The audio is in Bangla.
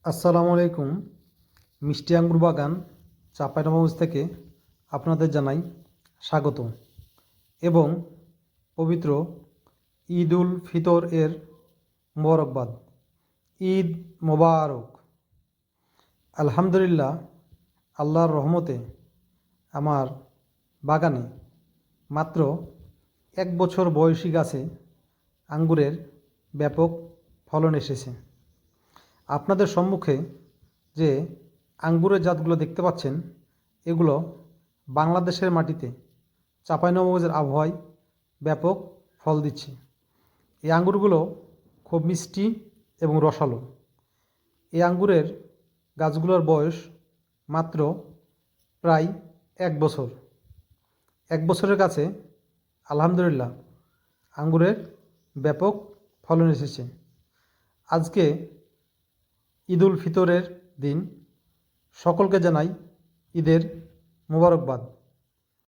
আসসালামু আলাইকুম। মিষ্টি আঙ্গুর বাগান চাঁপাইনবাবগঞ্জ থেকে আপনাদের জানাই স্বাগত এবং পবিত্র ঈদ উল ফিতর এর মোবারকবাদ। ঈদ মোবারক। আলহামদুলিল্লাহ, আল্লাহর রহমতে আমার বাগানে মাত্র 1 বছর বয়সী গাছে আঙ্গুরের ব্যাপক ফলন এসেছে। আপনাদের সম্মুখে যে আঙ্গুরের জাতগুলো দেখতে পাচ্ছেন, এগুলো বাংলাদেশের মাটিতে চাঁপাইনবাবগঞ্জের আবহাওয়ায় ব্যাপক ফল দিচ্ছে। এই আঙ্গুরগুলো খুব মিষ্টি এবং রসালো। এই আঙ্গুরের গাছগুলোর বয়স মাত্র প্রায় 1 বছর। 1 বছরের কাছে আলহামদুলিল্লাহ আঙ্গুরের ব্যাপক ফলন এসেছে। আজকে ঈদ উল ফিতরের দিন। সকলকে জানাই ঈদের মোবারকবাদ।